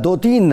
2-3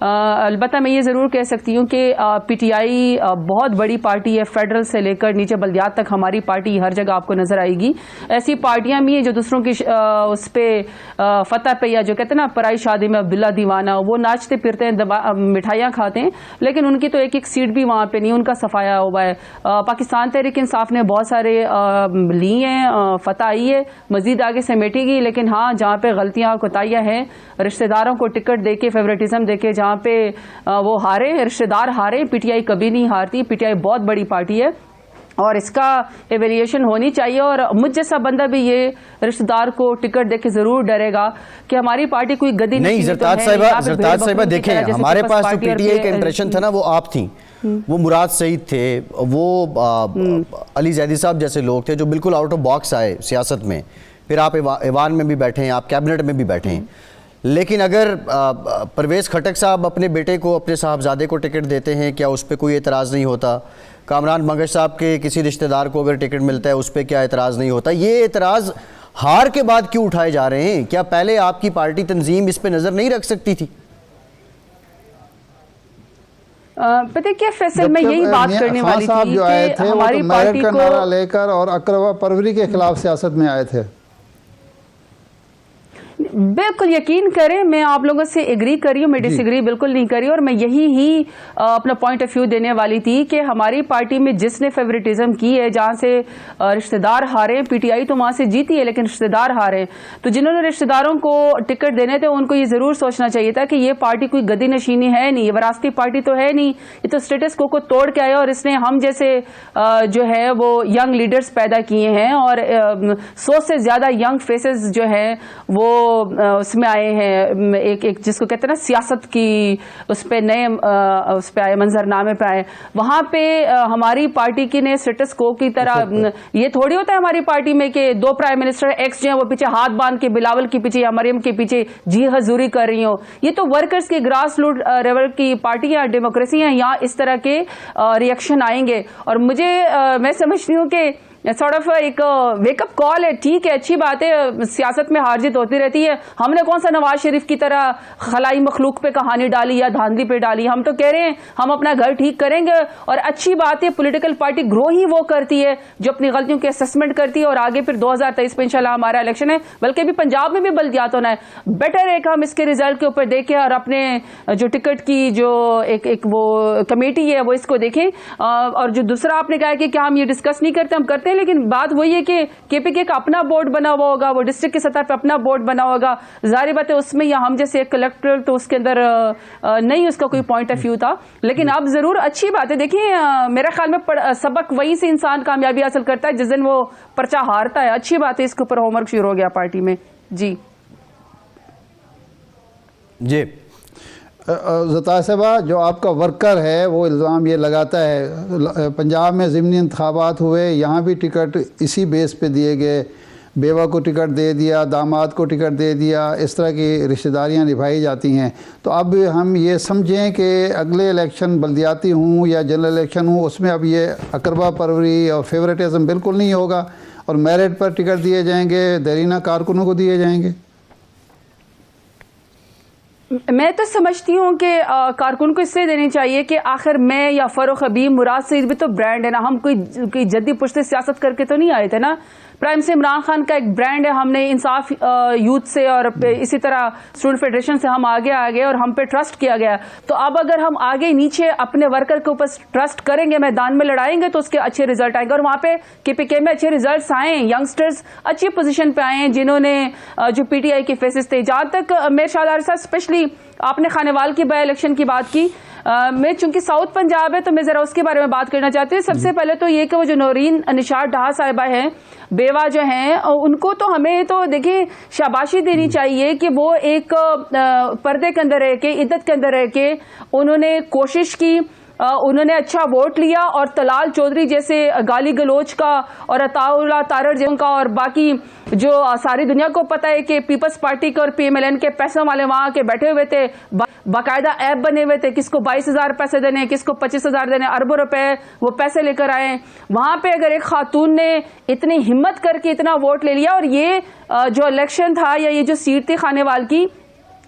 البتہ میں یہ ضرور کہہ سکتی ہوں کہ پی ٹی آئی بہت بڑی پارٹی ہے، فیڈرل سے لے کر نیچے بلدیات تک ہماری پارٹی ہر جگہ آپ کو نظر آئے گی. ایسی پارٹیاں بھی ہیں جو دوسروں کی اس پہ فتح پہ، یا جو کہتے ہیں نا پرائی شادی میں عبداللہ دیوانہ، وہ ناچتے پھرتے ہیں، مٹھائیاں کھاتے ہیں، لیکن ان کی تو ایک ایک سیٹ بھی وہاں پہ نہیں، ان کا صفایا ہوا ہے. پاکستان تحریک انصاف نے بہت سارے لی ہیں، فتح آئی ہے، مزید آگے سمیٹے گی، لیکن ہاں جہاں پہ غلطیاں اور کوتاہیاں ہیں، رشتہ داروں کو ٹکٹ دے کے فیورٹزم دے کے جہاں پہ وہ ہارے، رشتہ دار ہارے. پی ٹی آئی کبھی نہیں ہارتی، پی ٹی آئی بہت بڑی پارٹی ہے اور اس کا ایویلیوشن ہونی چاہیے. اور مجھ جیسا بندہ بھی یہ رشتہ دار کو ٹکٹ دے کے ضرور ڈرے گا کہ ہماری پارٹی کوئی گدی نہیں. زرتاج صاحبہ دیکھیں، ہمارے پاس جو پی ٹی آئی کا امپریشن تھا نا وہ آپ تھیں، وہ مراد سعید تھے، وہ علی زیدی صاحب جیسے لوگ تھے جو بالکل آؤٹ آف باکس آئے سیاست میں. پھر آپ ایوان میں بھی بیٹھے ہیں، آپ کیبنٹ میں بھی بیٹھے ہیں. لیکن اگر پرویز خٹک صاحب اپنے بیٹے کو، اپنے صاحبزادے کو ٹکٹ دیتے ہیں، کیا اس پہ کوئی اعتراض نہیں ہوتا؟ کامران منگش صاحب کے کسی رشتہ دار کو اگر ٹکٹ ملتا ہے اس پہ کیا اعتراض نہیں ہوتا؟ یہ اعتراض ہار کے بعد کیوں اٹھائے جا رہے ہیں؟ کیا پہلے آپ کی پارٹی تنظیم اس پہ نظر نہیں رکھ سکتی تھی؟ پتہ کیا فیصل، میں یہی بات کرنے والی تھی کہ ہماری پارٹی کو نعرہ لے کر اور اقربا پروری کے خلاف سیاست میں آئے تھے. بالکل یقین کریں، میں آپ لوگوں سے ایگری کر رہی ہوں، میں ڈس ایگری بالکل نہیں کر رہی. اور میں یہی ہی اپنا پوائنٹ آف ویو دینے والی تھی کہ ہماری پارٹی میں جس نے فیورٹزم کی ہے، جہاں سے رشتہ دار ہارے، پی ٹی آئی تو وہاں سے جیتی ہے لیکن رشتہ دار ہارے، تو جنہوں نے رشتہ داروں کو ٹکٹ دینے تھے ان کو یہ ضرور سوچنا چاہیے تھا کہ یہ پارٹی کوئی گدی نشینی ہے نہیں، یہ وراثتی پارٹی تو ہے نہیں، یہ تو اسٹیٹس کو توڑ کے آیا اور اس نے ہم جیسے جو ہے وہ ینگ لیڈرز پیدا کیے ہیں اور 100 سے زیادہ ینگ فیسز جو ہیں وہ اس میں آئے ہیں، ایک جس کو کہتے ہیں نا سیاست کی اس پہ نئے اس پہ آئے، منظر نامے پہ آئے. وہاں پہ ہماری پارٹی کی نے اسٹیٹس کو کی طرح یہ تھوڑی ہوتا ہے ہماری پارٹی میں کہ 2 پرائم منسٹر ایکس جو ہیں وہ پیچھے ہاتھ باندھ کے بلاول کے پیچھے یا مریم کے پیچھے جی حضوری کر رہی ہوں. یہ تو ورکرز کی گراس روٹ لیول کی پارٹی یا ڈیموکریسی ہیں، یہاں اس طرح کے ریئیکشن آئیں گے. اور میں سمجھتی ہوں کہ سارٹ آف ایک ویک اپ کال ہے. ٹھیک ہے، اچھی بات ہے، سیاست میں ہار جیت ہوتی رہتی ہے. ہم نے کون سا نواز شریف کی طرح خلائی مخلوق پہ کہانی ڈالی یا دھاندلی پہ ڈالی؟ ہم تو کہہ رہے ہیں ہم اپنا گھر ٹھیک کریں گے. اور اچھی بات ہے، پولیٹیکل پارٹی گرو ہی وہ کرتی ہے جو اپنی غلطیوں کی اسسمنٹ کرتی ہے اور آگے پھر 2023 میں انشاءاللہ ہمارا الیکشن ہے، بلکہ بھی پنجاب میں بھی بلدیات ہونا ہے. بیٹر ہے کہ ہم اس کے ریزلٹ کے اوپر دیکھیں اور اپنے جو ٹکٹ کی جو ایک وہ کمیٹی ہے وہ اس کو دیکھیں. اور جو دوسرا آپ نے کہا کہ کیا ہم یہ ڈسکس نہیں کرتے، ہم کرتے ہیں، لیکن بات وہی ہے کہ کے پی کے کا اپنا بورڈ بنا ہوا ہوگا، وہ ڈسٹرکٹ کی سطح پہ اپنا بورڈ بنا ہوگا. ظاہر بات ہے اس میں یا ہم جیسے ایک کلیکٹر تو اس کے اندر نہیں اس کا کوئی پوائنٹ آف ویو تھا. لیکن اب ضرور اچھی بات ہے. دیکھیں میرے خیال میں سبق وہیں سے انسان کامیابی حاصل کرتا ہے جس دن وہ پرچہ ہارتا ہے. اچھی بات ہے، اس کے اوپر ہوم ورک شروع ہو گیا پارٹی میں. جی زرتاج صاحبہ، جو آپ کا ورکر ہے وہ الزام یہ لگاتا ہے پنجاب میں ضمنی انتخابات ہوئے، یہاں بھی ٹکٹ اسی بیس پہ دیے گئے، بیوہ کو ٹکٹ دے دیا، داماد کو ٹکٹ دے دیا، اس طرح کی رشتہ داریاں نبھائی جاتی ہیں. تو اب ہم یہ سمجھیں کہ اگلے الیکشن بلدیاتی ہوں یا جنرل الیکشن ہوں، اس میں اب یہ اقربا پروری اور فیورٹزم بالکل نہیں ہوگا اور میرٹ پر ٹکٹ دیے جائیں گے، دیرینہ کارکنوں کو دیے جائیں گے. میں تو سمجھتی ہوں کہ کارکن کو اس سے دینی چاہیے کہ آخر میں یا فاروق حبیب، مراد سعید بھی تو برانڈ ہے نا. ہم کوئی جدی پشت سیاست کر کے تو نہیں آئے تھے نا. پرائم سے عمران خان کا ایک برانڈ ہے. ہم نے انصاف یوتھ سے اور اسی طرح اسٹوڈنٹ فیڈریشن سے ہم آگے اور ہم پہ ٹرسٹ کیا گیا. تو اب اگر ہم آگے نیچے اپنے ورکر کے اوپر ٹرسٹ کریں گے، میدان میں لڑائیں گے تو اس کے اچھے ریزلٹ آئیں گے. اور وہاں پہ کے پی کے میں اچھے ریزلٹس آئے ہیں، ینگسٹرز اچھی پوزیشن پہ آئے ہیں جنہوں نے جو پی ٹی آئی کے فیسز تھے. جہاں تک میرے شاہدار صاحب اسپیشلی آپ نے خانیوال کی بائی الیکشن کی بات کی، میں چونکہ ساؤتھ پنجاب ہے تو میں ذرا اس کے بارے میں بات کرنا چاہتی ہوں. سب سے پہلے تو یہ کہ وہ جو نورین نشاط ڈھا صاحبہ ہیں، بیوہ جو ہیں، ان کو تو ہمیں تو دیکھیں شاباشی دینی چاہیے کہ وہ ایک پردے کے اندر رہ کے، عدت کے اندر رہ کے انہوں نے کوشش کی، انہوں نے اچھا ووٹ لیا. اور طلال چودھری جیسے گالی گلوچ کا اور عطا اللہ تارڑ جن کا اور باقی جو ساری دنیا کو پتہ ہے کہ پیپلز پارٹی کے اور پی ایم ایل این کے پیسوں والے وہاں کے بیٹھے ہوئے تھے، باقاعدہ ایپ بنے ہوئے تھے، کس کو 22,000 پیسے دینے، کس کو 25,000 دینے، اربوں روپے وہ پیسے لے کر آئے. وہاں پہ اگر ایک خاتون نے اتنی ہمت کر کے اتنا ووٹ لے لیا، اور یہ جو الیکشن تھا یا یہ جو سیٹ تھی خانیوال کی،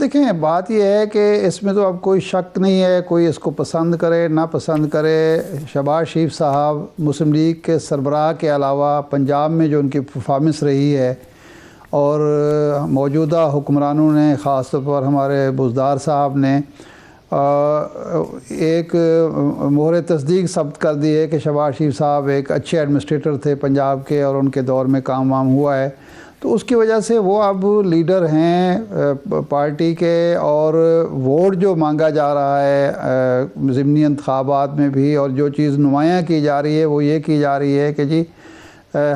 دیکھیں بات یہ ہے کہ اس میں تو اب کوئی شک نہیں ہے، کوئی اس کو پسند کرے نہ پسند کرے، شہباز شریف صاحب مسلم لیگ کے سربراہ کے علاوہ پنجاب میں جو ان کی پرفارمنس رہی ہے اور موجودہ حکمرانوں نے، خاص طور پر ہمارے بزدار صاحب نے ایک مہر تصدیق ثبت کر دی ہے کہ شہباز شریف صاحب ایک اچھے ایڈمنسٹریٹر تھے پنجاب کے، اور ان کے دور میں کام وام ہوا ہے، تو اس کی وجہ سے وہ اب لیڈر ہیں پارٹی کے، اور ووٹ جو مانگا جا رہا ہے ضمنی انتخابات میں بھی، اور جو چیز نمایاں کی جا رہی ہے وہ یہ کی جا رہی ہے کہ جی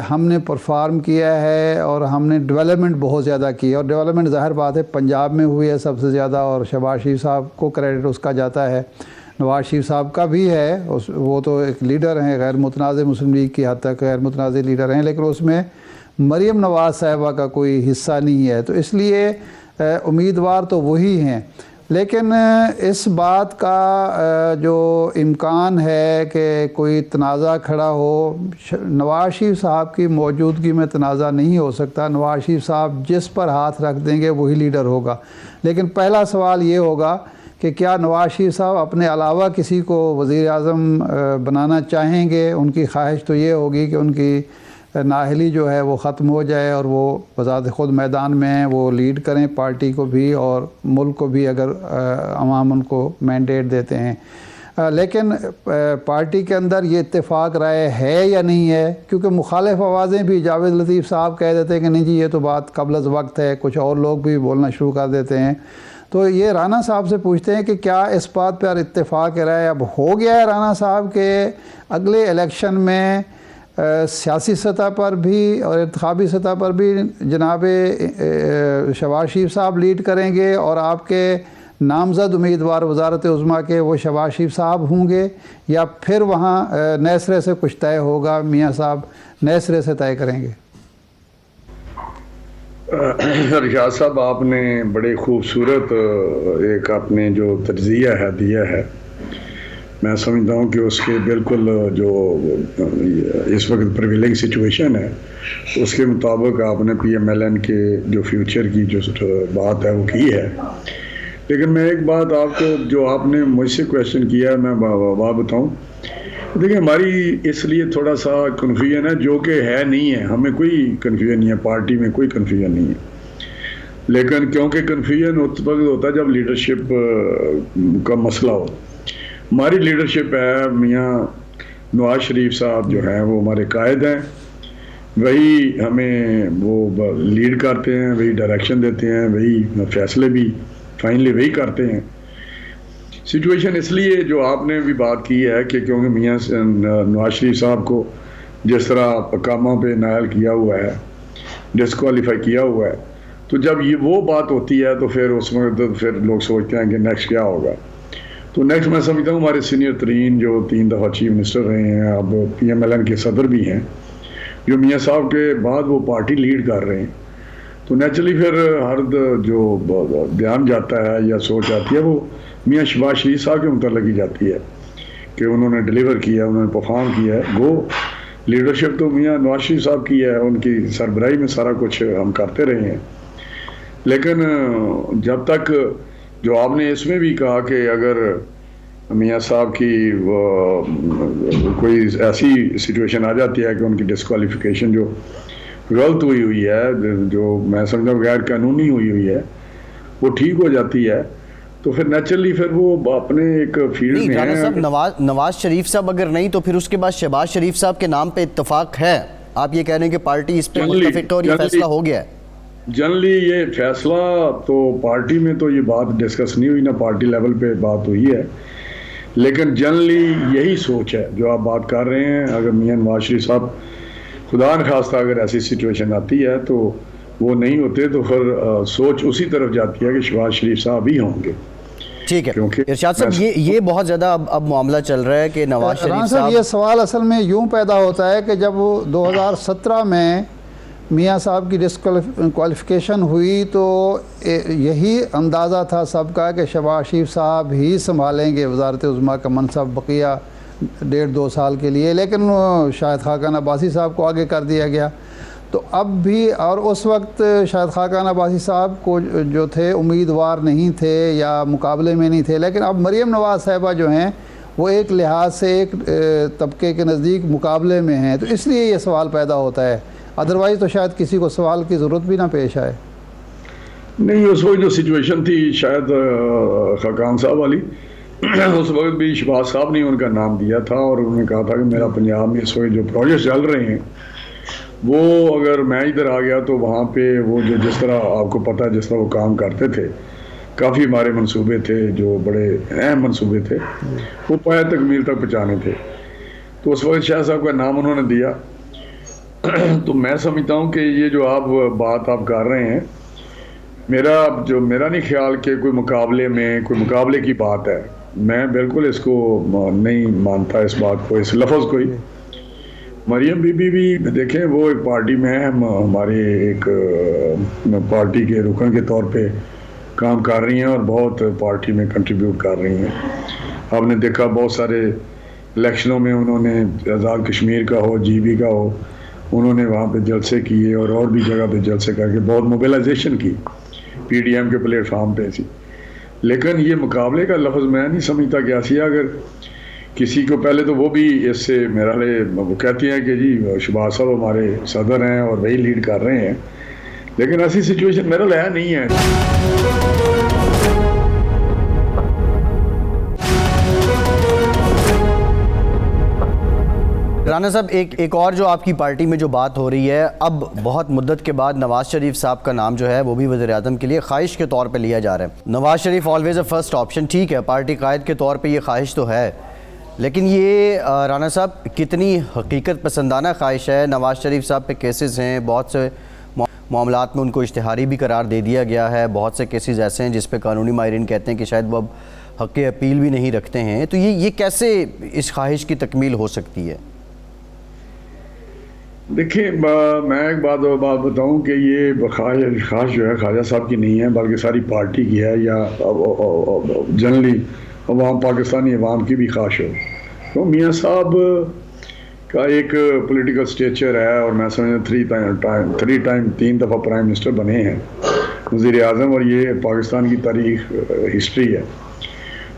ہم نے پرفارم کیا ہے اور ہم نے ڈیولپمنٹ بہت زیادہ کی ہے، اور ڈیولپمنٹ ظاہر بات ہے پنجاب میں ہوئی ہے سب سے زیادہ، اور شہباز شریف صاحب کو کریڈٹ اس کا جاتا ہے، نواز شریف صاحب کا بھی ہے، وہ تو ایک لیڈر ہیں، غیر متنازع مسلم لیگ کی حد تک غیر متنازع لیڈر ہیں، لیکن اس میں مریم نواز صاحبہ کا کوئی حصہ نہیں ہے، تو اس لیے امیدوار تو وہی ہیں، لیکن اس بات کا جو امکان ہے کہ کوئی تنازع کھڑا ہو، نواز شریف صاحب کی موجودگی میں تنازع نہیں ہو سکتا، نواز شریف صاحب جس پر ہاتھ رکھ دیں گے وہی لیڈر ہوگا، لیکن پہلا سوال یہ ہوگا کہ کیا نواز شریف صاحب اپنے علاوہ کسی کو وزیر اعظم بنانا چاہیں گے؟ ان کی خواہش تو یہ ہوگی کہ ان کی نااہلی جو ہے وہ ختم ہو جائے اور وہ بذات خود میدان میں ہیں، وہ لیڈ کریں پارٹی کو بھی اور ملک کو بھی، اگر عوام ان کو مینڈیٹ دیتے ہیں، لیکن پارٹی کے اندر یہ اتفاق رائے ہے یا نہیں ہے؟ کیونکہ مخالف آوازیں بھی، جاوید لطیف صاحب کہہ دیتے ہیں کہ نہیں جی یہ تو بات قبل از وقت ہے، کچھ اور لوگ بھی بولنا شروع کر دیتے ہیں، تو یہ رانا صاحب سے پوچھتے ہیں کہ کیا اس بات پر اتفاق رائے اب ہو گیا ہے رانا صاحب کہ اگلے الیکشن میں سیاسی سطح پر بھی اور انتخابی سطح پر بھی جناب شہباز شریف صاحب لیڈ کریں گے اور آپ کے نامزد امیدوار وزارت عظمیٰ کے وہ شہباز شریف صاحب ہوں گے، یا پھر وہاں نئے سرے سے کچھ طے ہوگا، میاں صاحب نئے سرے سے طے کریں گے؟ ارشاد صاحب، آپ نے بڑے خوبصورت ایک اپنے جو تجزیہ ہے دیا ہے، میں سمجھتا ہوں کہ اس کے بالکل جو اس وقت پریویلنگ سچویشن ہے اس کے مطابق آپ نے پی ایم ایل این کے جو فیوچر کی جو بات ہے وہ کی ہے، لیکن میں ایک بات آپ کو، جو آپ نے مجھ سے کویشچن کیا ہے، میں بات بتاؤں. دیکھیں ہماری اس لیے تھوڑا سا کنفیوژن ہے، جو کہ ہے نہیں ہے، ہمیں کوئی کنفیوژن نہیں ہے، پارٹی میں کوئی کنفیوژن نہیں ہے، لیکن کیونکہ کنفیوژن اس وقت ہوتا ہے جب لیڈرشپ کا مسئلہ ہو. ہماری لیڈرشپ ہے، میاں نواز شریف صاحب جو ہیں وہ ہمارے قائد ہیں، وہی ہمیں وہ لیڈ کرتے ہیں، وہی ڈائریکشن دیتے ہیں، وہی فیصلے بھی فائنلی وہی کرتے ہیں. سچویشن اس لیے جو آپ نے بھی بات کی ہے کہ کیونکہ میاں نواز شریف صاحب کو جس طرح کاموں پہ نائل کیا ہوا ہے، ڈسکوالیفائی کیا ہوا ہے، تو جب یہ وہ بات ہوتی ہے تو پھر اس وقت پھر لوگ سوچتے ہیں کہ نیکسٹ کیا ہوگا. تو نیکسٹ میں سمجھتا ہوں ہمارے سینئر ترین جو 3 دفعہ چیف منسٹر رہے ہیں، اب پی ایم ایل این کے صدر بھی ہیں، جو میاں صاحب کے بعد وہ پارٹی لیڈ کر رہے ہیں، تو نیچرلی پھر ہر جو بیان جاتا ہے یا سوچ آتی ہے وہ میاں شہباز شریف صاحب کے متعلق ہی جاتی ہے کہ انہوں نے ڈیلیور کیا، انہوں نے پرفارم کیا ہے. گو لیڈرشپ تو میاں نواز شریف صاحب کی ہے، ان کی سربراہی میں سارا کچھ ہم کرتے رہے ہیں، لیکن جب تک جو آپ نے اس میں بھی کہا کہ اگر میاں صاحب کی کوئی ایسی سچویشن آ جاتی ہے کہ ان کی ڈسکوالیفیکیشن جو غلط ہوئی ہے، جو میں سمجھتا ہوں غیر قانونی ہوئی ہے، وہ ٹھیک ہو جاتی ہے، تو پھر نیچرلی پھر وہ اپنے ایک فیلڈ میں رانا صاحب نواز شریف صاحب اگر نہیں تو پھر اس کے بعد شہباز شریف صاحب کے نام پہ اتفاق ہے؟ آپ یہ کہہ رہے ہیں کہ پارٹی اس پہ متفق ہے اور یہ فیصلہ ہو گیا ہے؟ جنرلی یہ فیصلہ تو پارٹی میں تو یہ بات ڈسکس نہیں ہوئی، نہ پارٹی لیول پہ بات ہوئی ہے، لیکن جنرلی یہی سوچ ہے جو آپ بات کر رہے ہیں. اگر میاں نواز شریف صاحب خدا نخواستہ اگر ایسی سچویشن آتی ہے تو وہ نہیں ہوتے، تو پھر سوچ اسی طرف جاتی ہے کہ شہباز شریف صاحب ہی ہوں گے. ٹھیک ہے ارشاد صاحب، یہ بہت زیادہ اب معاملہ چل رہا ہے کہ نواز شریف صاحب، یہ سوال اصل میں یوں پیدا ہوتا ہے کہ جب 2017 میں میاں صاحب کی ڈسکوالیفیکیشن ہوئی تو یہی اندازہ تھا سب کا کہ شہباز شریف صاحب ہی سنبھالیں گے وزارت عظمیٰ کا منصب بقیہ 1.5-2 سال کے لیے، لیکن شاہد خاقان عباسی صاحب کو آگے کر دیا گیا. تو اب بھی اور اس وقت شاید خاقان عباسی صاحب کو جو تھے امیدوار نہیں تھے یا مقابلے میں نہیں تھے، لیکن اب مریم نواز صاحبہ جو ہیں وہ ایک لحاظ سے ایک طبقے کے نزدیک مقابلے میں ہیں، تو اس لیے یہ سوال پیدا ہوتا ہے، ادروائز تو شاید کسی کو سوال کی ضرورت بھی نہ پیش آئے۔ نہیں، اس وقت جو سچویشن تھی شاید خاقان صاحب والی، اس وقت بھی شہباز صاحب نے ان کا نام دیا تھا اور انہوں نے کہا تھا کہ میرا پنجاب میں اس وقت جو پروجیکٹ چل رہے ہیں وہ اگر میں ادھر آ گیا تو وہاں پہ وہ جو جس طرح آپ کو پتہ ہے جس طرح وہ کام کرتے تھے، کافی ہمارے منصوبے تھے جو بڑے اہم منصوبے تھے، وہ پایہ تکمیل تک پہنچانے تھے، تو اس وقت شاہ صاحب کا نام انہوں نے دیا۔ تو میں سمجھتا ہوں کہ یہ جو بات آپ کر رہے ہیں، میرا نہیں خیال کہ کوئی مقابلے کی بات ہے، میں بالکل اس کو نہیں مانتا، اس بات کو، اس لفظ کو ہی۔ مریم بی بی بھی دیکھیں وہ ایک پارٹی میں ہماری ایک پارٹی کے رکن کے طور پہ کام کر رہی ہیں اور بہت پارٹی میں کنٹریبیوٹ کر رہی ہیں۔ آپ نے دیکھا بہت سارے الیکشنوں میں انہوں نے آزاد کشمیر کا ہو، جی بی کا ہو، انہوں نے وہاں پہ جلسے کیے اور بھی جگہ پہ جلسے کر کے بہت موبلائزیشن کی، پی ڈی ایم کے پلیٹ فارم پہ سی۔ لیکن یہ مقابلے کا لفظ میں نہیں سمجھتا کہ ایسی اگر کسی کو، پہلے تو وہ بھی اس سے میرا وہ کہتی ہیں کہ جی شہباز صاحب ہمارے صدر ہیں اور وہی لیڈ کر رہے ہیں، لیکن ایسی سچویشن میرا لیا نہیں ہے۔ رانا صاحب، ایک اور جو آپ کی پارٹی میں جو بات ہو رہی ہے، اب بہت مدت کے بعد نواز شریف صاحب کا نام جو ہے وہ بھی وزیر اعظم کے لیے خواہش کے طور پہ لیا جا رہا ہے۔ Nawaz Sharif always a first option, ٹھیک ہے پارٹی قائد کے طور پہ یہ خواہش تو ہے، لیکن یہ رانا صاحب کتنی حقیقت پسندانہ خواہش ہے؟ نواز شریف صاحب پہ کیسز ہیں، بہت سے معاملات میں ان کو اشتہاری بھی قرار دے دیا گیا ہے، بہت سے کیسز ایسے ہیں جس پہ قانونی ماہرین کہتے ہیں کہ شاید وہ اب حق اپیل بھی نہیں رکھتے ہیں، تو یہ کیسے اس خواہش کی تکمیل ہو سکتی ہے؟ دیکھیں، میں ایک بات بتاؤں کہ یہ خواہش جو ہے خواجہ صاحب کی نہیں ہے، بلکہ ساری پارٹی کی ہے، یا جنرلی عوام، پاکستانی عوام کی بھی خواہش ہو۔ تو میاں صاحب کا ایک پولیٹیکل سٹیچر ہے، اور میں سمجھتا 3 دفعہ پرائم منسٹر بنے ہیں، وزیر اعظم، اور یہ پاکستان کی تاریخ ہسٹری ہے۔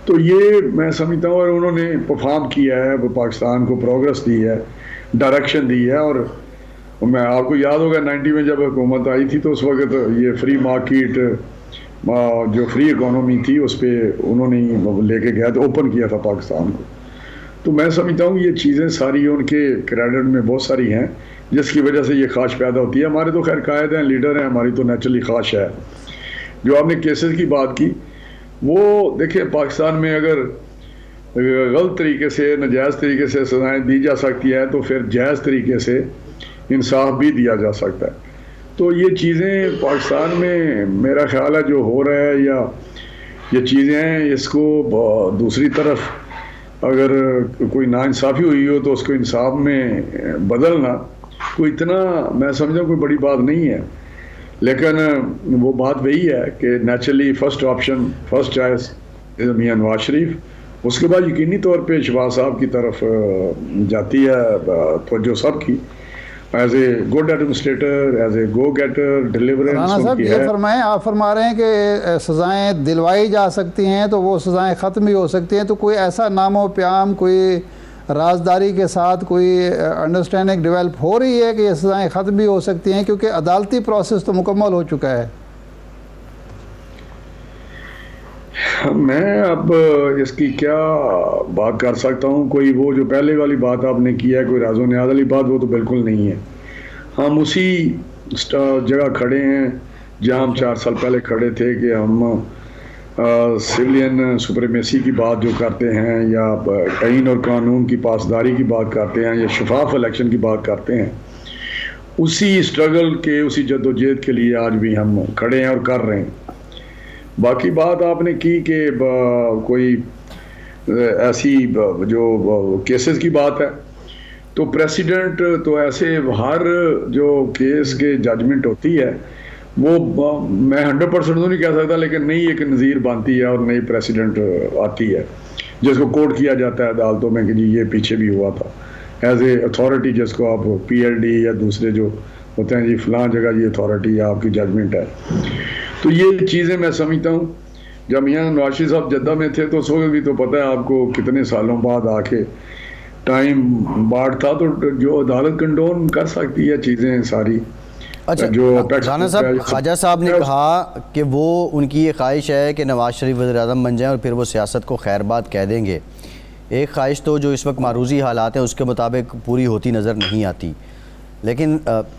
تو یہ میں سمجھتا ہوں، اور انہوں نے پرفارم کیا ہے، وہ پاکستان کو پروگرس دی ہے، ڈائریکشن دی ہے، اور میں آپ کو یاد ہوگا 90 میں جب حکومت آئی تھی تو اس وقت یہ فری مارکیٹ، جو فری اکانومی تھی، اس پہ انہوں نے لے کے گیا تھا، اوپن کیا تھا پاکستان کو۔ تو میں سمجھتا ہوں کہ یہ چیزیں ساری ان کے کریڈٹ میں بہت ساری ہیں جس کی وجہ سے یہ خواہش پیدا ہوتی ہے۔ ہمارے تو خیر قائد ہیں، لیڈر ہیں، ہماری تو نیچرلی خواہش ہے۔ جو آپ نے کیسز کی بات کی، وہ دیکھیں پاکستان میں اگر غلط طریقے سے، ناجائز طریقے سے سزائیں دی جا سکتی ہے تو پھر جائز طریقے سے انصاف بھی دیا جا سکتا ہے۔ تو یہ چیزیں پاکستان میں میرا خیال ہے جو ہو رہا ہے، یا یہ چیزیں ہیں، اس کو دوسری طرف اگر کوئی ناانصافی ہوئی ہو تو اس کو انصاف میں بدلنا کوئی اتنا، میں سمجھتا کوئی بڑی بات نہیں ہے، لیکن وہ بات وہی ہے کہ naturally first option, first choice Mian Nawaz Sharif, اس کے بعد یقینی طور پہ شہباز صاحب کی طرف جاتی ہے توجہ سب کی، as a good administrator, as a go getter, deliverance. Rana صاحب یہ فرمائیں، آپ فرما رہے ہیں کہ سزائیں دلوائی جا سکتی ہیں تو وہ سزائیں ختم بھی ہو سکتی ہیں، تو کوئی ایسا نام و پیام، کوئی رازداری کے ساتھ کوئی انڈرسٹینڈنگ ڈیولپ ہو رہی ہے کہ یہ سزائیں ختم بھی ہو سکتی ہیں؟ کیونکہ عدالتی پروسیس تو مکمل ہو چکا ہے۔ میں اب اس کی کیا بات کر سکتا ہوں؟ کوئی وہ جو پہلے والی بات آپ نے کی ہے، کوئی راز و نیاز والی بات، وہ تو بالکل نہیں ہے۔ ہم اسی جگہ کھڑے ہیں جہاں ہم 4 سال پہلے کھڑے تھے کہ ہم سویلین سپریمیسی کی بات جو کرتے ہیں، یا آئین اور قانون کی پاسداری کی بات کرتے ہیں، یا شفاف الیکشن کی بات کرتے ہیں، اسی اسٹرگل کے، اسی جدوجہد کے لیے آج بھی ہم کھڑے ہیں اور کر رہے ہیں۔ باقی بات آپ نے کی کہ کوئی ایسی جو کیسز کی بات ہے، تو پریسیڈنٹ تو ایسے ہر جو کیس کے ججمنٹ ہوتی ہے وہ میں 100% تو نہیں کہہ سکتا، لیکن نئی ایک نظیر بنتی ہے اور نئی پریسیڈنٹ آتی ہے جس کو کوٹ کیا جاتا ہے عدالتوں میں کہ جی یہ پیچھے بھی ہوا تھا، ایز اے اتھارٹی جس کو آپ پی ایل ڈی یا دوسرے جو ہوتے ہیں جی فلاں جگہ یہ اتھارٹی ہے, آپ کی ججمنٹ ہے. تو یہ چیزیں میں سمجھتا ہوں جب میاں نواز شریف صاحب جدہ میں تھے تو اس وقت بھی تو پتہ ہے آپ کو کتنے سالوں بعد آ کے ٹائم باڑ تھا, تو جو عدالت کنڈون کر سکتی ہے چیزیں ساری. اچھا رانا صاحب, خواجہ صاحب نے کہا کہ وہ ان کی یہ خواہش ہے کہ نواز شریف وزیر اعظم بن جائیں اور پھر وہ سیاست کو خیر بات کہہ دیں گے. ایک خواہش تو جو اس وقت معروضی حالات ہیں اس کے مطابق پوری ہوتی نظر نہیں آتی, لیکن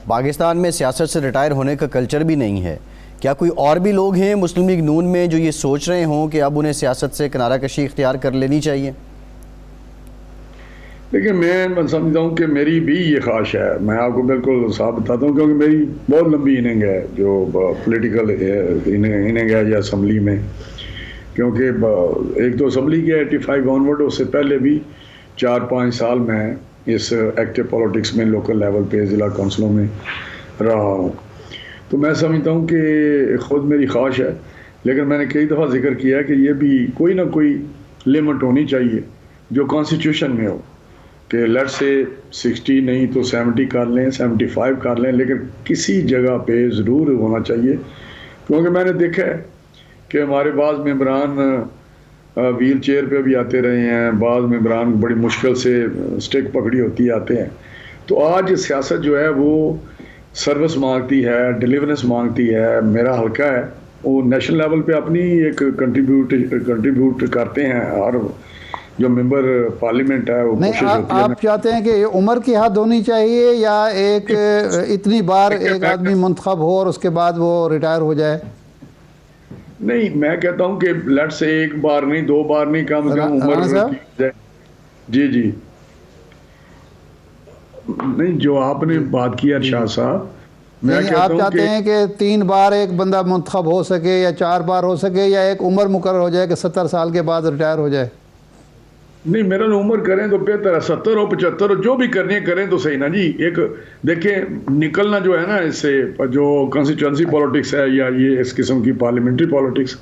پاکستان میں سیاست سے ریٹائر ہونے کا کلچر بھی نہیں ہے. کیا کوئی اور بھی لوگ ہیں مسلم لیگ نون میں جو یہ سوچ رہے ہوں کہ اب انہیں سیاست سے کنارہ کشی اختیار کر لینی چاہیے؟ دیکھیں میں سمجھتا ہوں کہ میری بھی یہ خواہش ہے, میں آپ کو بالکل صاف بتاتا ہوں, کیونکہ میری بہت لمبی اننگ ہے جو پولیٹیکل اننگ ہے یا اسمبلی میں, کیونکہ ایک تو اسمبلی کی 85 آنورڈ, اس سے پہلے بھی 4-5 سال میں اس ایکٹیو پالیٹکس میں لوکل لیول پہ ضلع کونسلوں میں رہا ہوں. تو میں سمجھتا ہوں کہ خود میری خواہش ہے, لیکن میں نے کئی دفعہ ذکر کیا ہے کہ یہ بھی کوئی نہ کوئی لمٹ ہونی چاہیے جو کانسٹیٹیوشن میں ہو, کہ لیٹ سے 60 نہیں تو 70 کر لیں, 75 کر لیں, لیکن کسی جگہ پہ ضرور ہونا چاہیے. کیونکہ میں نے دیکھا ہے کہ ہمارے بعض ممبران ویل چیئر پہ بھی آتے رہے ہیں, بعض ممبران بڑی مشکل سے سٹک پکڑی ہوتی آتے ہیں. تو آج سیاست جو ہے وہ سروس مانگتی ہے, ڈیلیورنس مانگتی ہے. میرا حلقہ ہے وہ نیشنل لیول پہ اپنی ایک کنٹریبیوٹ کرتے ہیں, اور جو ممبر پارلیمنٹ ہے وہ کوشش ہوتی ہے. آپ چاہتے ہیں کہ عمر کی حد ہونی چاہیے یا ایک اتنی بار ایک آدمی منتخب ہو اور اس کے بعد وہ ریٹائر ہو جائے؟ نہیں, میں کہتا ہوں کہ لیٹ سے 1 بار نہیں 2 بار نہیں, کم سے کم عمر جائے. جی نہیں, جو آپ نے بات کی ارشاد صاحب, میں نہیں آپ چاہتے ہیں کہ 3 بار ایک بندہ منتخب ہو سکے یا 4 بار ہو سکے, یا ایک عمر مقرر ہو جائے کہ 70 سال کے بعد ریٹائر ہو جائے؟ نہیں, میرا عمر کریں تو بہتر ہے, 70 ہو 75 ہو, جو بھی کرنی ہے کریں تو صحیح نا جی. ایک دیکھیں نکلنا جو ہے نا اس سے, جو کانسٹیچوئنسی پالیٹکس ہے یا یہ اس قسم کی پارلیمنٹری پالیٹکس,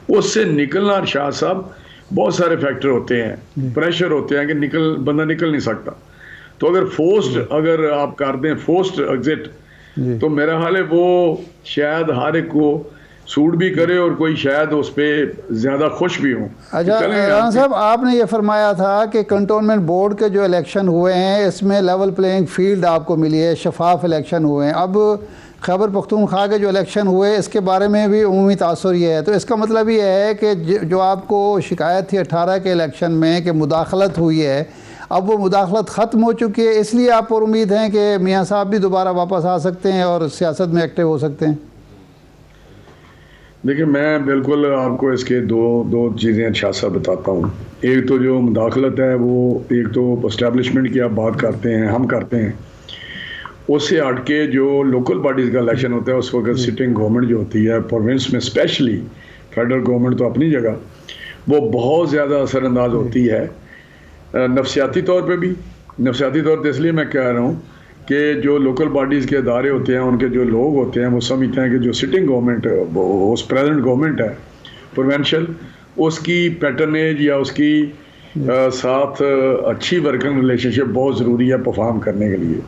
اس سے نکلنا ارشاد صاحب بہت سارے فیکٹر ہوتے ہیں, پریشر ہوتے ہیں کہ بندہ نکل نہیں سکتا. تو اگر فورسڈ اگر آپ کر دیں فورسڈ ایگزٹ, تو میرا حال ہے وہ شاید ہر ایک کو سوٹ بھی کرے اور کوئی شاید اس پہ زیادہ خوش بھی ہوں. اچھا رانا صاحب, آپ نے یہ فرمایا تھا کہ کنٹونمنٹ بورڈ کے جو الیکشن ہوئے ہیں اس میں لیول پلینگ فیلڈ آپ کو ملی ہے, شفاف الیکشن ہوئے ہیں. اب خیبر پختونخوا کے جو الیکشن ہوئے اس کے بارے میں بھی عمومی تاثر یہ ہے, تو اس کا مطلب یہ ہے کہ جو آپ کو شکایت تھی 18 کے الیکشن میں کہ مداخلت ہوئی ہے, اب وہ مداخلت ختم ہو چکی ہے, اس لیے آپ پر امید ہیں کہ میاں صاحب بھی دوبارہ واپس آ سکتے ہیں اور سیاست میں ایکٹیو ہو سکتے ہیں؟ دیکھیں میں بالکل آپ کو اس کے دو چیزیں اچھا سا بتاتا ہوں. ایک تو جو مداخلت ہے وہ ایک تو اسٹیبلشمنٹ کی آپ بات کرتے ہیں, ہم کرتے ہیں, اس سے ہٹ کے جو لوکل پارٹیز کا الیکشن ہوتا ہے اس وقت سٹنگ گورنمنٹ جو ہوتی ہے پروونس میں, اسپیشلی فیڈرل گورنمنٹ تو اپنی جگہ وہ بہت زیادہ اثر انداز ہوتی ہے نفسیاتی طور پہ بھی. نفسیاتی طور پہ اس لیے میں کہہ رہا ہوں کہ جو لوکل باڈیز کے ادارے ہوتے ہیں ان کے جو لوگ ہوتے ہیں وہ سمجھتے ہیں کہ جو سٹنگ گورنمنٹ اس پریزنٹ گورنمنٹ ہے پروونشل, اس کی پیٹرنیج یا اس کی ساتھ اچھی ورکنگ ریلیشن شپ بہت ضروری ہے پرفارم کرنے کے لیے.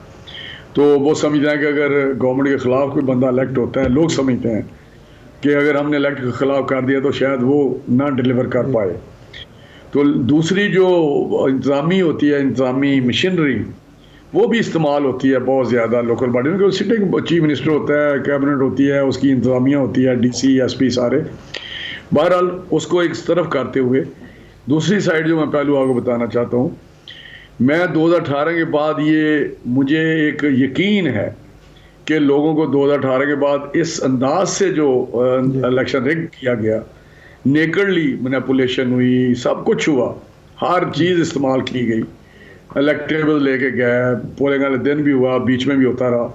تو وہ سمجھتے ہیں کہ اگر گورنمنٹ کے خلاف کوئی بندہ الیکٹ ہوتا ہے, لوگ سمجھتے ہیں کہ اگر ہم نے الیکٹ کے خلاف کر دیا تو شاید وہ نہ ڈیلیور کر پائے. تو دوسری جو انتظامی ہوتی ہے, انتظامی مشینری, وہ بھی استعمال ہوتی ہے بہت زیادہ لوکل باڈی میں. سٹنگ چیف منسٹر ہوتا ہے, کیبنٹ ہوتی ہے, اس کی انتظامیہ ہوتی ہے, ڈی سی ایس پی سارے. بہرحال اس کو ایک طرف کرتے ہوئے دوسری سائڈ جو میں پہلو آپ کو بتانا چاہتا ہوں, میں 2018 کے بعد یہ مجھے ایک یقین ہے کہ لوگوں کو 2018 کے بعد اس انداز سے جو الیکشن ریگ کیا گیا, نیکڈلی مینیپولیشن ہوئی, سب کچھ ہوا, ہر چیز استعمال کی گئی, الیکٹیبل لے کے گئے, پولنگ والے دن بھی ہوا, بیچ میں بھی ہوتا رہا,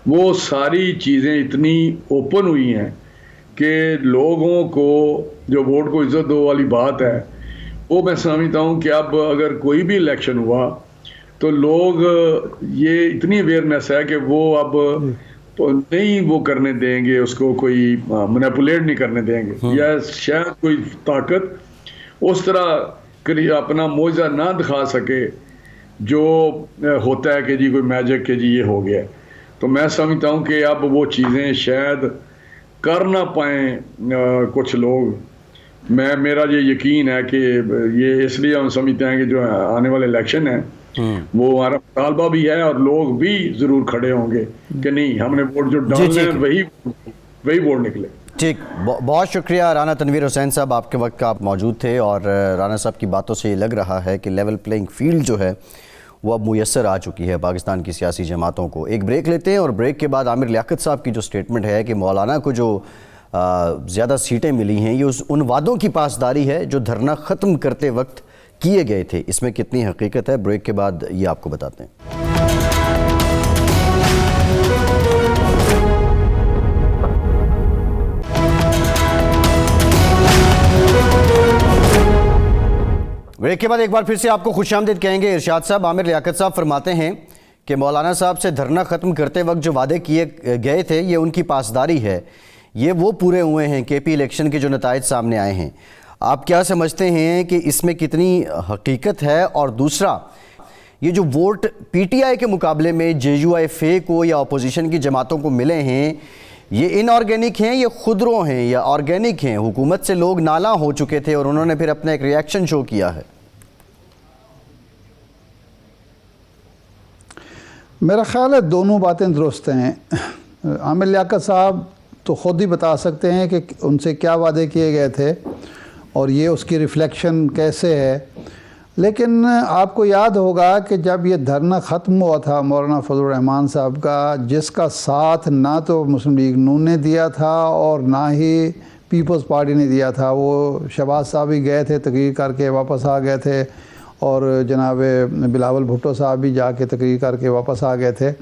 وہ ساری چیزیں اتنی اوپن ہوئی ہیں کہ لوگوں کو جو ووٹ کو عزت دو والی بات ہے وہ میں سمجھتا ہوں کہ اب اگر کوئی بھی الیکشن ہوا تو لوگ یہ اتنی اویئرنیس ہے کہ وہ اب نہیں وہ کرنے دیں گے, اس کو کوئی مینیپولیٹ نہیں کرنے دیں گے, یا شاید کوئی طاقت اس طرح اپنا معجزہ نہ دکھا سکے جو ہوتا ہے کہ جی کوئی میجک کہ جی یہ ہو گیا. تو میں سمجھتا ہوں کہ اب وہ چیزیں شاید کر نہ پائیں کچھ لوگ. میرا یہ یقین ہے کہ یہ اس لیے ہم سمجھتے ہیں کہ جو آنے والے الیکشن ہیں وہ ہمارا مطالبہ بھی ہے اور لوگ بھی ضرور کھڑے ہوں گے کہ نہیں ہم نے ووٹ جو ڈالنا ہے وہی ووٹ نکلے. ٹھیک، بہت شکریہ رانا تنویر حسین صاحب، آپ کے وقت کا آپ موجود تھے، اور رانا صاحب کی باتوں سے یہ لگ رہا ہے کہ لیول پلینگ فیلڈ جو ہے وہ اب میسر آ چکی ہے پاکستان کی سیاسی جماعتوں کو. ایک بریک لیتے ہیں اور بریک کے بعد عامر لیاقت صاحب کی جو سٹیٹمنٹ ہے کہ مولانا کو جو زیادہ سیٹیں ملی ہیں یہ ان وعدوں کی پاسداری ہے جو دھرنا ختم کرتے وقت کیے گئے تھے. اس میں کتنی حقیقت ہے، بریک کے بعد یہ آپ کو بتاتے ہیں. بریک کے بعد ایک بار پھر سے آپ کو خوش آمدید کہیں گے. ارشاد صاحب، عامر لیاقت صاحب فرماتے ہیں کہ مولانا صاحب سے دھرنا ختم کرتے وقت جو وعدے کیے گئے تھے یہ ان کی پاسداری ہے، یہ وہ پورے ہوئے ہیں. کے پی الیکشن کے جو نتائج سامنے آئے ہیں، آپ کیا سمجھتے ہیں کہ اس میں کتنی حقیقت ہے؟ اور دوسرا، یہ جو ووٹ پی ٹی آئی کے مقابلے میں جے یو آئی فے کو یا اپوزیشن کی جماعتوں کو ملے ہیں، یہ ان آرگینک ہیں، یہ خودرو ہیں یا آرگینک ہیں؟ حکومت سے لوگ نالاں ہو چکے تھے اور انہوں نے پھر اپنا ایک ریاکشن شو کیا ہے. میرا خیال ہے دونوں باتیں درست ہیں. عامر لیاقت صاحب تو خود ہی بتا سکتے ہیں کہ ان سے کیا وعدے کیے گئے تھے اور یہ اس کی ریفلیکشن کیسے ہے. لیکن آپ کو یاد ہوگا کہ جب یہ دھرنا ختم ہوا تھا مولانا فضل الرحمان صاحب کا، جس کا ساتھ نہ تو مسلم لیگ نون نے دیا تھا اور نہ ہی پیپلز پارٹی نے دیا تھا، وہ شہباز صاحب ہی گئے تھے تقریر کر کے واپس آ گئے تھے، اور جناب بلاول بھٹو صاحب بھی جا کے تقریر کر کے واپس آ گئے تھے.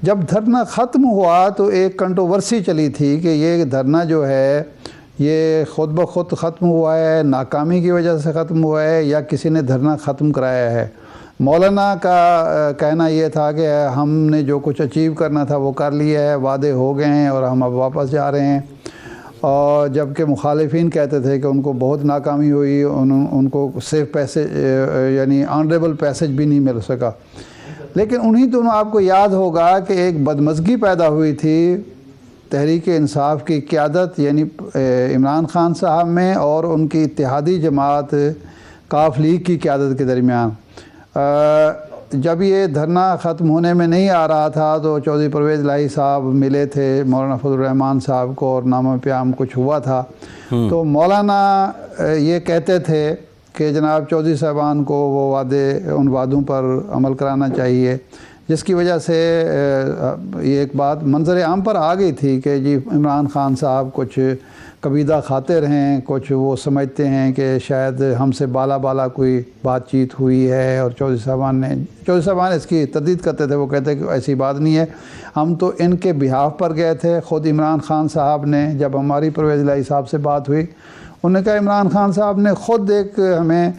جب دھرنا ختم ہوا تو ایک کنٹروورسی چلی تھی کہ یہ دھرنا جو ہے یہ خود بخود ختم ہوا ہے، ناکامی کی وجہ سے ختم ہوا ہے، یا کسی نے دھرنا ختم کرایا ہے. مولانا کا کہنا یہ تھا کہ ہم نے جو کچھ اچیو کرنا تھا وہ کر لیا ہے، وعدے ہو گئے ہیں اور ہم اب واپس جا رہے ہیں. اور جبکہ مخالفین کہتے تھے کہ ان کو بہت ناکامی ہوئی، ان کو صرف پیسج یعنی آنریبل پیسج بھی نہیں مل سکا. لیکن انہی دونوں آپ کو یاد ہوگا کہ ایک بدمزگی پیدا ہوئی تھی تحریک انصاف کی قیادت یعنی عمران خان صاحب میں اور ان کی اتحادی جماعت کاف لیگ کی قیادت کے درمیان. جب یہ دھرنا ختم ہونے میں نہیں آ رہا تھا تو چودھری پرویز الہی صاحب ملے تھے مولانا فضل الرحمان صاحب کو اور نامہ پیام کچھ ہوا تھا. تو مولانا یہ کہتے تھے کہ جناب چودھری صاحبان کو وہ وعدے ان وعدوں پر عمل کرانا چاہیے، جس کی وجہ سے یہ ایک بات منظر عام پر آ گئی تھی کہ جی عمران خان صاحب کچھ قبیدہ خاطر ہیں، کچھ وہ سمجھتے ہیں کہ شاید ہم سے بالا کوئی بات چیت ہوئی ہے. اور چودھری صاحبان اس کی تردید کرتے تھے، وہ کہتے کہ ایسی بات نہیں ہے، ہم تو ان کے بہاف پر گئے تھے. خود عمران خان صاحب نے جب ہماری پرویز الہی صاحب سے بات ہوئی، انہوں نے کہا عمران خان صاحب نے خود ایک ہمیں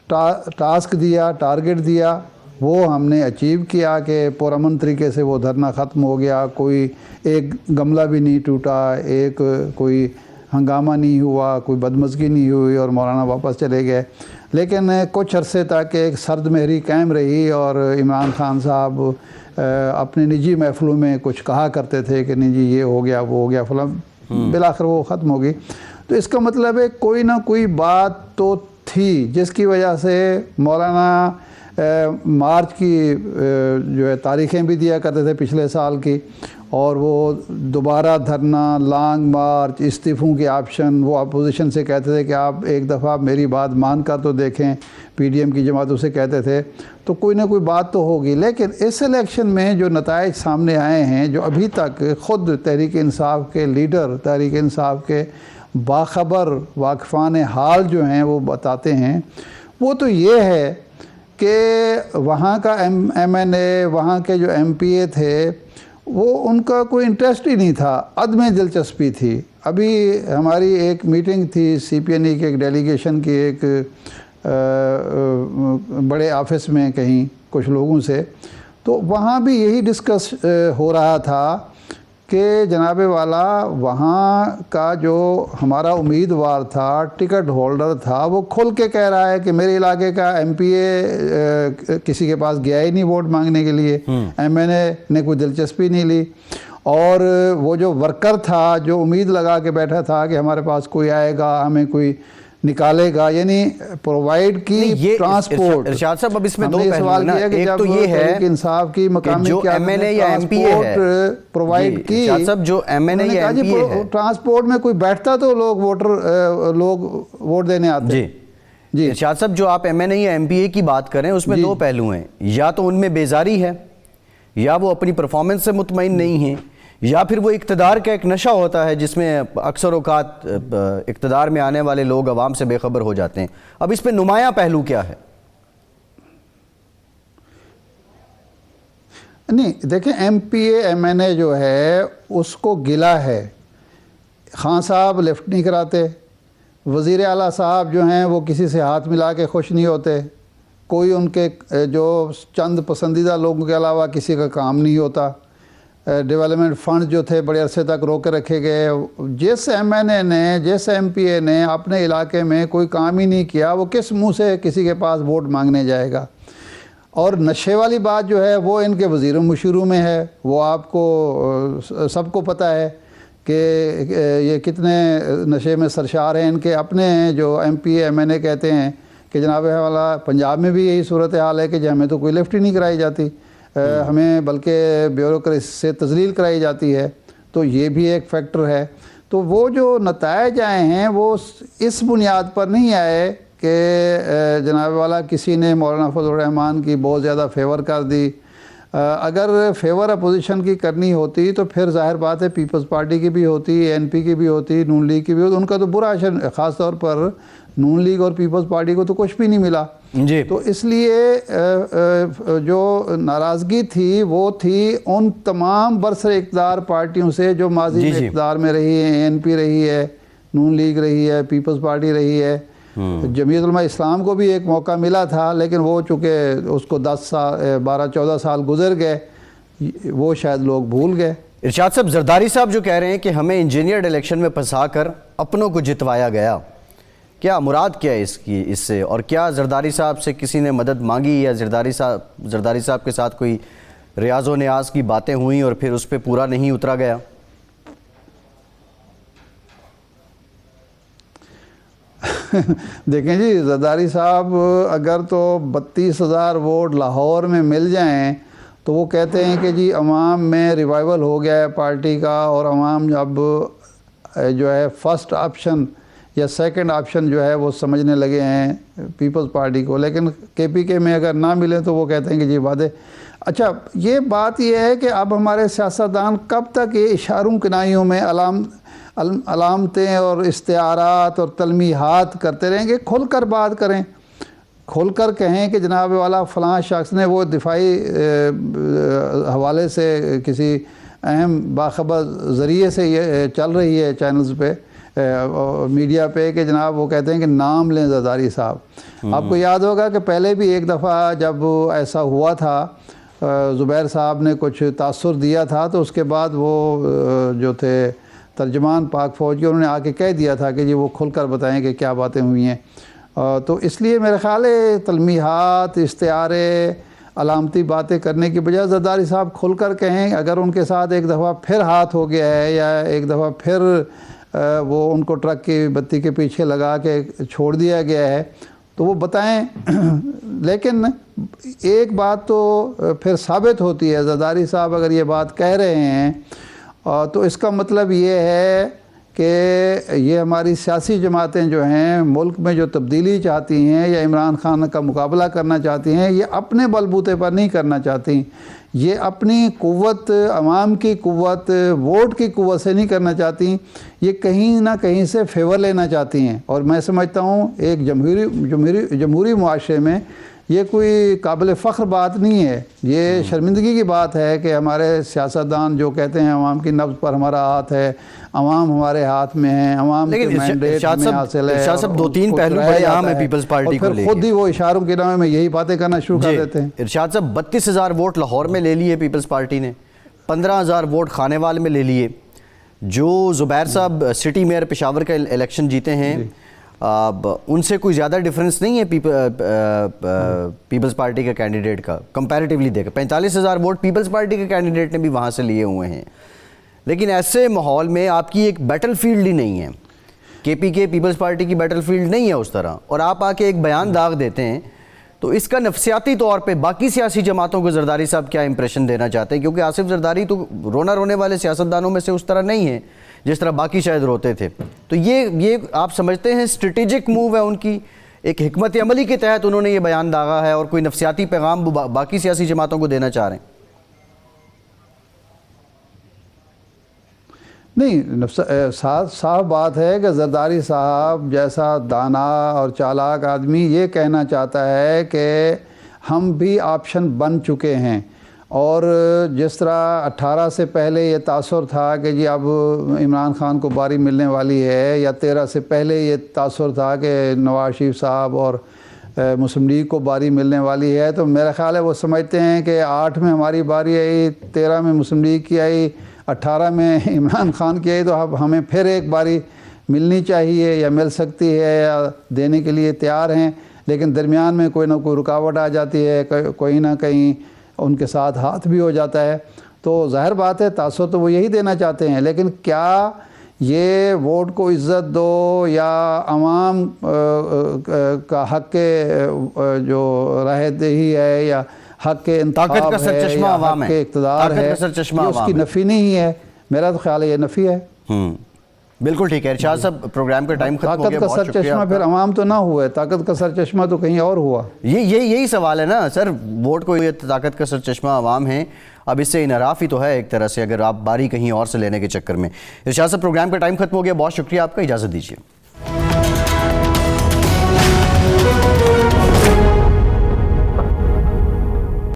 ٹاسک دیا، ٹارگٹ دیا، وہ ہم نے اچیو کیا کہ پرامن طریقے سے وہ دھرنا ختم ہو گیا، کوئی ایک گملہ بھی نہیں ٹوٹا، ایک کوئی ہنگامہ نہیں ہوا، کوئی بدمزگی نہیں ہوئی اور مولانا واپس چلے گئے. لیکن کچھ عرصے تک ایک سرد مہری قائم رہی اور عمران خان صاحب اپنے نجی محفلوں میں کچھ کہا کرتے تھے کہ نہیں جی یہ ہو گیا وہ ہو گیا فلاں، بالآخر وہ ختم ہو گئی. تو اس کا مطلب ہے کوئی نہ کوئی بات تو تھی جس کی وجہ سے مولانا مارچ کی جو ہے تاریخیں بھی دیا کرتے تھے پچھلے سال کی، اور وہ دوبارہ دھرنا، لانگ مارچ، استعفوں کے آپشن، وہ اپوزیشن سے کہتے تھے کہ آپ ایک دفعہ میری بات مان کر تو دیکھیں، پی ڈی ایم کی جماعتوں سے کہتے تھے. تو کوئی نہ کوئی بات تو ہوگی. لیکن اس الیکشن میں جو نتائج سامنے آئے ہیں، جو ابھی تک خود تحریک انصاف کے لیڈر، تحریک انصاف کے باخبر واقفان حال جو ہیں وہ بتاتے ہیں، وہ تو یہ ہے کہ وہاں کا ایم این اے، وہاں کے جو ایم پی اے تھے، وہ ان کا کوئی انٹرسٹ ہی نہیں تھا، عدم دلچسپی تھی. ابھی ہماری ایک میٹنگ تھی سی پی این ای کے ایک ڈیلیگیشن کی ایک بڑے آفس میں کہیں کچھ لوگوں سے، تو وہاں بھی یہی ڈسکس ہو رہا تھا کہ جناب والا وہاں کا جو ہمارا امیدوار تھا، ٹکٹ ہولڈر تھا، وہ کھل کے کہہ رہا ہے کہ میرے علاقے کا ایم پی اے کسی کے پاس گیا ہی نہیں ووٹ مانگنے کے لیے، ایم این اے نے کوئی دلچسپی نہیں لی، اور وہ جو ورکر تھا جو امید لگا کے بیٹھا تھا کہ ہمارے پاس کوئی آئے گا ہمیں کوئی نکالے گا، یعنی پرووائڈ کی ٹرانسپورٹ۔ ارشاد صاحب اب اس میں دو ہم نے پہلو سوال ہیں نا، کیا کہ ایک جب تو یہ ہے تحریک انصاف کی مقامی جو قیادت ایم این نے اے یا ایم پی اے ہے ٹرانسپورٹ پرووائڈ کی، ارشاد صاحب جو ایم این اے یا ایم پی اے ہے ٹرانسپورٹ میں کوئی بیٹھتا تو لوگ ووٹ دینے آتے۔ جی ارشاد صاحب جو آپ ایم این اے یا ایم پی اے کی بات کریں اس میں دو پہلو ہیں، یا تو ان میں بیزاری ہے، یا وہ اپنی پرفارمنس سے مطمئن نہیں ہیں، یا پھر وہ اقتدار کا ایک نشہ ہوتا ہے جس میں اکثر اوقات اقتدار میں آنے والے لوگ عوام سے بے خبر ہو جاتے ہیں۔ اب اس پہ نمایاں پہلو کیا ہے؟ نہیں دیکھیں، M P A M N A جو ہے اس کو گلا ہے، خان صاحب لفٹ نہیں کراتے، وزیر اعلیٰ صاحب جو ہیں وہ کسی سے ہاتھ ملا کے خوش نہیں ہوتے، کوئی ان کے جو چند پسندیدہ لوگوں کے علاوہ کسی کا کام نہیں ہوتا، ڈیولپمنٹ فنڈ جو تھے بڑے عرصے تک روکے رکھے گئے۔ جس ایم این اے نے، جس ایم پی اے نے اپنے علاقے میں کوئی کام ہی نہیں کیا، وہ کس منہ سے کسی کے پاس ووٹ مانگنے جائے گا؟ اور نشے والی بات جو ہے وہ ان کے وزیر مشیروں میں ہے، وہ آپ کو سب کو پتہ ہے کہ یہ کتنے نشے میں سرشار ہیں۔ ان کے اپنے جو M P A M N A کہتے ہیں کہ جناب والا پنجاب میں بھی یہی صورتحال ہے کہ ہمیں تو کوئی لفٹ ہی نہیں کرائی جاتی، ہمیں بلکہ بیوروکریسی سے تذلیل کرائی جاتی ہے۔ تو یہ بھی ایک فیکٹر ہے۔ تو وہ جو نتائج آئے ہیں وہ اس بنیاد پر نہیں آئے کہ جناب والا کسی نے مولانا فضل الرحمان کی بہت زیادہ فیور کر دی۔ اگر فیور اپوزیشن کی کرنی ہوتی تو پھر ظاہر بات ہے پیپلز پارٹی کی بھی ہوتی، این پی کی بھی ہوتی، نون لیگ کی بھی ہوتی، ان کا تو برا اثر، خاص طور پر نون لیگ اور پیپلز پارٹی کو تو کچھ بھی نہیں ملا۔ تو اس لیے جو ناراضگی تھی وہ تھی ان تمام برسر اقتدار پارٹیوں سے جو ماضی میں اقتدار میں رہی ہیں، این پی رہی ہے، نون لیگ رہی ہے، پیپلز پارٹی رہی ہے۔ جمعیت علماء اسلام کو بھی ایک موقع ملا تھا، لیکن وہ چونکہ اس کو 10 سال 12-14 سال گزر گئے، وہ شاید لوگ بھول گئے۔ ارشاد صاحب زرداری صاحب جو کہہ رہے ہیں کہ ہمیں انجینئرڈ الیکشن میں پھنسا کر اپنوں کو جتوایا گیا، کیا مراد کیا ہے اس سے؟ اور کیا زرداری صاحب سے کسی نے مدد مانگی، یا زرداری صاحب کے ساتھ کوئی ریاض و نیاز کی باتیں ہوئیں اور پھر اس پہ پورا نہیں اترا گیا؟ دیکھیں جی، زرداری صاحب اگر تو 32,000 ووٹ لاہور میں مل جائیں تو وہ کہتے ہیں کہ جی عوام میں ریوائیول ہو گیا ہے پارٹی کا، اور عوام اب جو ہے فرسٹ آپشن یا سیکنڈ آپشن جو ہے وہ سمجھنے لگے ہیں پیپلز پارٹی کو۔ لیکن کے پی کے میں اگر نہ ملیں تو وہ کہتے ہیں کہ جی وعدے۔ اچھا، یہ بات یہ ہے کہ اب ہمارے سیاستدان کب تک یہ اشاروں کنائیوں میں علامتیں اور استعارات اور تلمیحات کرتے رہیں گے؟ کھل کر بات کریں، کھل کر کہیں کہ جناب والا فلاں شخص نے وہ دفاعی حوالے سے کسی اہم باخبر ذریعے سے یہ چل رہی ہے چینلز پہ، میڈیا پہ، کہ جناب وہ کہتے ہیں کہ نام لیں زرداری صاحب۔ آپ کو یاد ہوگا کہ پہلے بھی ایک دفعہ جب ایسا ہوا تھا، زبیر صاحب نے کچھ تاثر دیا تھا، تو اس کے بعد وہ جو تھے ترجمان پاک فوج کے، انہوں نے آ کے کہہ دیا تھا کہ جی وہ کھل کر بتائیں کہ کیا باتیں ہوئی ہیں۔ تو اس لیے میرے خیال ہے تلمیحات، استعارے، علامتی باتیں کرنے کی بجائے زرداری صاحب کھل کر کہیں۔ اگر ان کے ساتھ ایک دفعہ پھر ہاتھ ہو گیا ہے، یا ایک دفعہ پھر وہ ان کو ٹرک کی بتی کے پیچھے لگا کے چھوڑ دیا گیا ہے، تو وہ بتائیں۔ لیکن ایک بات تو پھر ثابت ہوتی ہے، زرداری صاحب اگر یہ بات کہہ رہے ہیں تو اس کا مطلب یہ ہے کہ یہ ہماری سیاسی جماعتیں جو ہیں ملک میں جو تبدیلی چاہتی ہیں یا عمران خان کا مقابلہ کرنا چاہتی ہیں، یہ اپنے بلبوتے پر نہیں کرنا چاہتی، یہ اپنی قوت، عوام کی قوت، ووٹ کی قوت سے نہیں کرنا چاہتی، یہ کہیں نہ کہیں سے فیور لینا چاہتی ہیں۔ اور میں سمجھتا ہوں ایک جمہوری معاشرے میں یہ کوئی قابل فخر بات نہیں ہے، یہ شرمندگی کی بات ہے کہ ہمارے سیاستدان جو کہتے ہیں عوام کی نبض پر ہمارا ہاتھ ہے، عوام ہمارے ہاتھ میں ہیں، عوام کے مینڈیٹ ہمیں حاصل ہے۔ ارشاد صاحب 2-3 پہلو بڑے اہم ہیں پیپلز پارٹی کو لے کے، خود ہی وہ اشاروں کے نامے میں یہی باتیں کرنا شروع کر دیتے ہیں۔ ارشاد صاحب 32,000 ووٹ لاہور میں لے لیے پیپلز پارٹی نے، 15,000 ووٹ خانے وال میں لے لیے. جو زبیر صاحب سٹی میئر پشاور کا الیکشن جیتے ہیں ان سے کوئی زیادہ ڈیفرنس نہیں ہے پیپلز پارٹی کے کینڈیڈیٹ کا کمپیریٹیولی دیکھا. 45,000 ووٹ پیپلز پارٹی کے کینڈیڈیٹ نے بھی وہاں سے لیے ہوئے ہیں. لیکن ایسے ماحول میں آپ کی ایک بیٹل فیلڈ ہی نہیں ہے, کے پی کے پیپلز پارٹی کی بیٹل فیلڈ نہیں ہے اس طرح, اور آپ آ کے ایک بیان داغ دیتے ہیں. تو اس کا نفسیاتی طور پہ باقی سیاسی جماعتوں کو زرداری صاحب کیا امپریشن دینا چاہتے ہیں؟ کیونکہ آصف زرداری تو رونے والے سیاستدانوں میں سے اس طرح نہیں ہیں جس طرح باقی شاید روتے تھے. تو یہ آپ سمجھتے ہیں اسٹریٹجک موو ہے ان کی, ایک حکمت عملی کے تحت انہوں نے یہ بیان داغا ہے, اور کوئی نفسیاتی پیغام باقی سیاسی جماعتوں کو دینا چاہ رہے ہیں؟ نہیں, صاف بات ہے کہ زرداری صاحب جیسا دانا اور چالاک آدمی یہ کہنا چاہتا ہے کہ ہم بھی آپشن بن چکے ہیں. اور جس طرح 18 سے پہلے یہ تاثر تھا کہ جی اب عمران خان کو باری ملنے والی ہے, یا 13 سے پہلے یہ تاثر تھا کہ نواز شریف صاحب اور مسلم لیگ کو باری ملنے والی ہے, تو میرا خیال ہے وہ سمجھتے ہیں کہ 8 میں ہماری باری آئی, 13 میں مسلم لیگ کی آئی, 18 میں عمران خان کی آئی, تو اب ہمیں پھر ایک باری ملنی چاہیے یا مل سکتی ہے یا دینے کے لیے تیار ہیں. لیکن درمیان میں کوئی نہ کوئی رکاوٹ آ جاتی ہے, کوئی نہ کہیں ان کے ساتھ ہاتھ بھی ہو جاتا ہے. تو ظاہر بات ہے تاثر تو وہ یہی دینا چاہتے ہیں, لیکن کیا یہ ووٹ کو عزت دو یا عوام کا حق کے جو رائے دہی ہے یا حق کے انتخاب ہے یا حق کے اقتدار ہے, یہ اس کی نفی نہیں ہے. میرا تو خیال ہے یہ نفی ہے. بالکل ٹھیک ہے. ارشاد صاحب پروگرام کا ٹائم ختم ہو گیا, طاقت کا سرچشمہ پھر عوام تو نہ ہوئے, طاقت کا سرچشمہ تو کہیں اور ہوا. یہی سوال ہے نا سر, ووٹ کو یہ طاقت کا سرچشمہ عوام ہیں. اب اس سے انحراف ہی تو ہے ایک طرح سے, اگر آپ باری کہیں اور سے لینے کے چکر میں. ارشاد صاحب پروگرام کا ٹائم ختم ہو گیا, بہت شکریہ آپ کا, اجازت دیجیے.